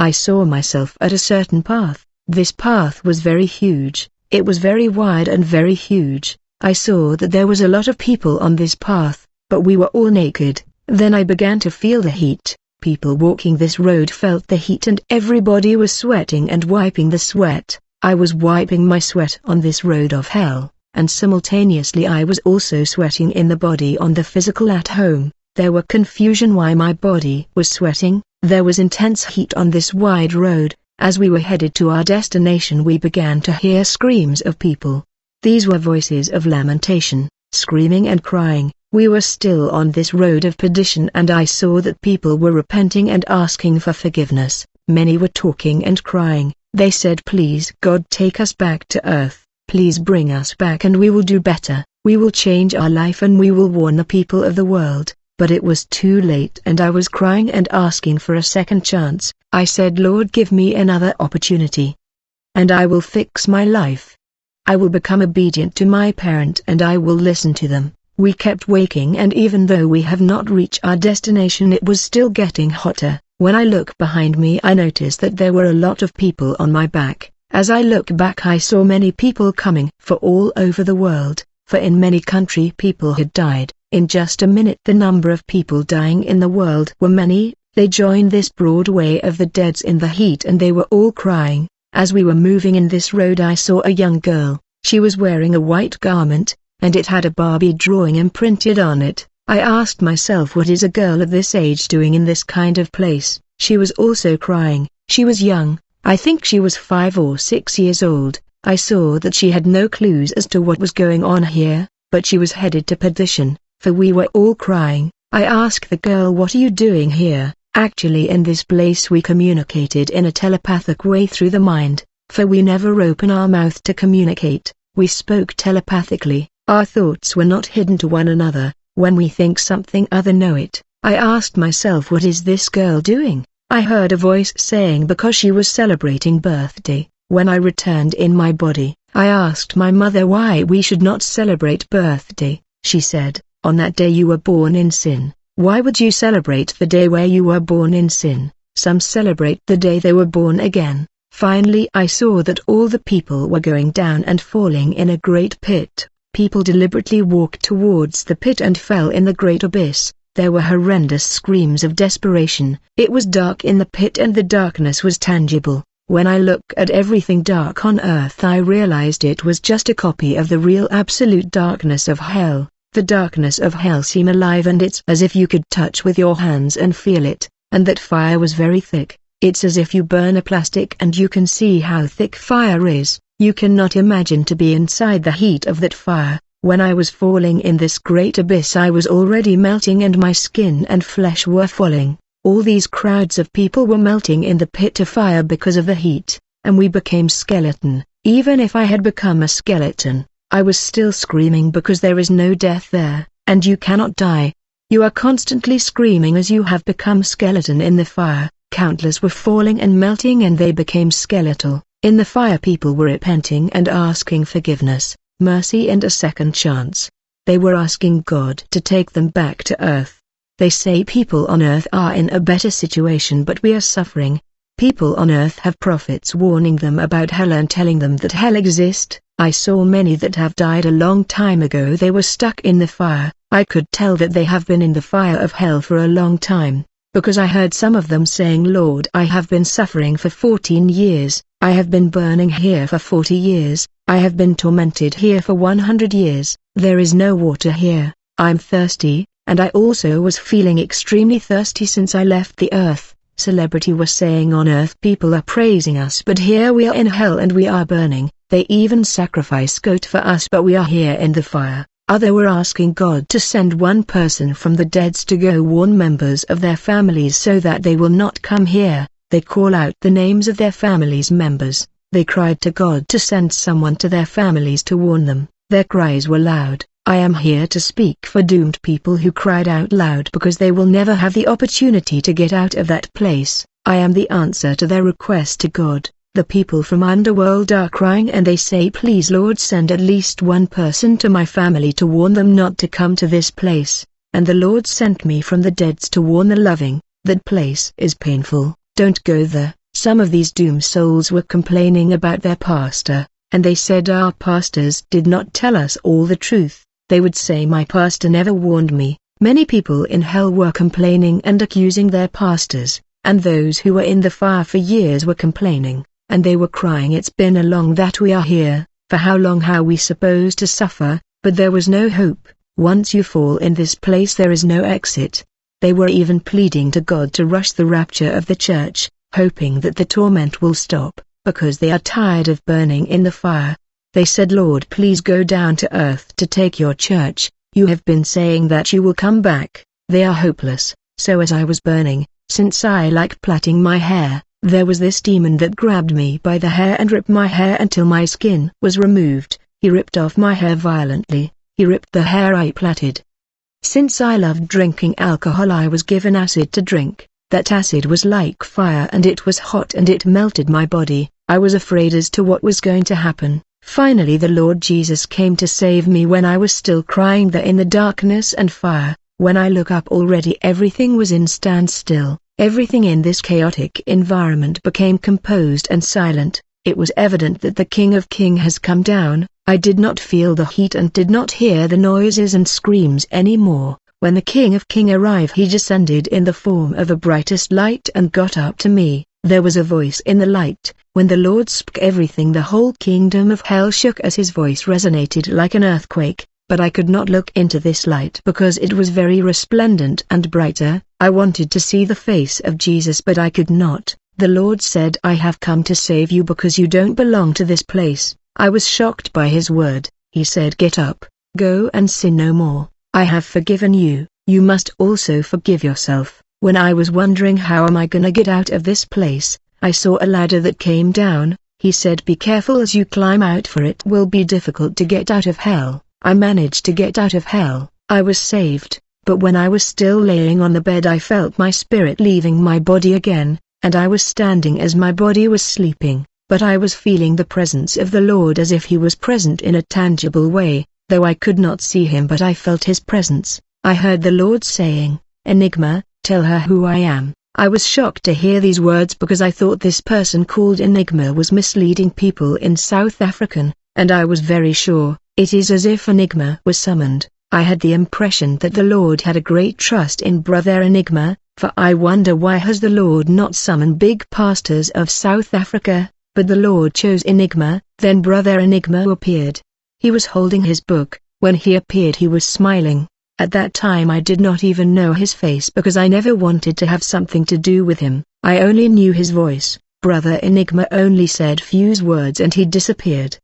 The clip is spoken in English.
I saw myself at a certain path. This path was very huge, it was very wide and very huge. I saw that there was a lot of people on this path, but we were all naked. Then I began to feel the heat. People walking this road felt the heat and everybody was sweating and wiping the sweat. I was wiping my sweat on this road of hell, and simultaneously I was also sweating in the body on the physical at home. There were confusion why my body was sweating. There was intense heat on this wide road. As we were headed to our destination we began to hear screams of people. These were voices of lamentation, screaming and crying. We were still on this road of perdition and I saw that people were repenting and asking for forgiveness. Many were talking and crying. They said, please God, take us back to earth. Please bring us back and we will do better. We will change our life and we will warn the people of the world. But it was too late and I was crying and asking for a second chance. I said, Lord, give me another opportunity, and I will fix my life. I will become obedient to my parent and I will listen to them. We kept waking and even though we have not reached our destination it was still getting hotter. When I look behind me I noticed that there were a lot of people on my back. As I look back I saw many people coming from all over the world, for in many countries people had died. In just a minute the number of people dying in the world were many. They joined this broad way of the deads in the heat and they were all crying. As we were moving in this road I saw a young girl. She was wearing a white garment, and it had a Barbie drawing imprinted on it. I asked myself, what is a girl of this age doing in this kind of place? She was also crying. She was young, I think she was 5 or 6 years old. I saw that she had no clues as to what was going on here, but she was headed to perdition, for we were all crying. I asked the girl, what are you doing here? Actually in this place we communicated in a telepathic way through the mind, for we never open our mouth to communicate. We spoke telepathically. Our thoughts were not hidden to one another. When we think something other know it. I asked myself, what is this girl doing? I heard a voice saying because she was celebrating birthday. When I returned in my body, I asked my mother why we should not celebrate birthday. She said, on that day you were born in sin. Why would you celebrate the day where you were born in sin? Some celebrate the day they were born again. Finally I saw that all the people were going down and falling in a great pit. People deliberately walked towards the pit and fell in the great abyss. There were horrendous screams of desperation. It was dark in the pit and the darkness was tangible. When I look at everything dark on earth I realized it was just a copy of the real absolute darkness of hell. The darkness of hell seemed alive and it's as if you could touch with your hands and feel it, and that fire was very thick. It's as if you burn a plastic and you can see how thick fire is. You cannot imagine to be inside the heat of that fire. When I was falling in this great abyss I was already melting and my skin and flesh were falling. All these crowds of people were melting in the pit of fire because of the heat, and we became skeleton. Even if I had become a skeleton, I was still screaming because there is no death there, and you cannot die. You are constantly screaming as you have become skeleton in the fire. Countless were falling and melting and they became skeletal. In the fire people were repenting and asking forgiveness, mercy and a second chance. They were asking God to take them back to earth. They say people on earth are in a better situation but we are suffering. People on earth have prophets warning them about hell and telling them that hell exists. I saw many that have died a long time ago. They were stuck in the fire. I could tell that they have been in the fire of hell for a long time, because I heard some of them saying, Lord, I have been suffering for 14 years, I have been burning here for 40 years, I have been tormented here for 100 years, there is no water here, I'm thirsty, and I also was feeling extremely thirsty since I left the earth. Celebrity was saying on earth people are praising us but here we are in hell and we are burning. They even sacrifice goat for us but we are here in the fire. Other were asking God to send one person from the deads to go warn members of their families so that they will not come here. They call out the names of their families' members. They cried to God to send someone to their families to warn them. Their cries were loud. I am here to speak for doomed people who cried out loud because they will never have the opportunity to get out of that place. I am the answer to their request to God. The people from underworld are crying and they say, please Lord, send at least one person to my family to warn them not to come to this place. And the Lord sent me from the deads to warn the loving, that place is painful, don't go there. Some of these doomed souls were complaining about their pastor, and they said our pastors did not tell us all the truth. They would say my pastor never warned me. Many people in hell were complaining and accusing their pastors, and those who were in the fire for years were complaining, and they were crying, it's been a long that we are here, for how long are we supposed to suffer? But there was no hope. Once you fall in this place there is no exit. They were even pleading to God to rush the rapture of the church, hoping that the torment will stop, because they are tired of burning in the fire. They said, Lord, please go down to earth to take your church. You have been saying that you will come back. They are hopeless. So as I was burning, since I like plaiting my hair, there was this demon that grabbed me by the hair and ripped my hair until my skin was removed. He ripped off my hair violently. He ripped the hair I plaited. Since I loved drinking alcohol, I was given acid to drink. That acid was like fire and it was hot and it melted my body. I was afraid as to what was going to happen. Finally the Lord Jesus came to save me when I was still crying there in the darkness and fire. When I look up, already everything was in standstill. Everything in this chaotic environment became composed and silent. It was evident that the King of Kings has come down. I did not feel the heat and did not hear the noises and screams anymore. When the King of Kings arrived, he descended in the form of a brightest light and got up to me. There was a voice in the light. When the Lord spoke, everything, the whole kingdom of hell shook as his voice resonated like an earthquake. But I could not look into this light because it was very resplendent and brighter. I wanted to see the face of Jesus, but I could not. The Lord said, I have come to save you because you don't belong to this place. I was shocked by his word. He said, get up, go and sin no more. I have forgiven you. You must also forgive yourself. When I was wondering how am I gonna get out of this place, I saw a ladder that came down. He said, be careful as you climb out, for it will be difficult to get out of hell. I managed to get out of hell. I was saved, but when I was still laying on the bed I felt my spirit leaving my body again, and I was standing as my body was sleeping, but I was feeling the presence of the Lord as if he was present in a tangible way, though I could not see him, but I felt his presence. I heard the Lord saying, Enigma, tell her who I am. I was shocked to hear these words because I thought this person called Enigma was misleading people in South African, and I was very sure. It is as if Enigma was summoned. I had the impression that the Lord had a great trust in Brother Enigma, for I wonder why has the Lord not summoned big pastors of South Africa, but the Lord chose Enigma. Then Brother Enigma appeared. He was holding his book. When he appeared he was smiling. At that time I did not even know his face because I never wanted to have something to do with him. I only knew his voice. Brother Enigma only said few words and he disappeared.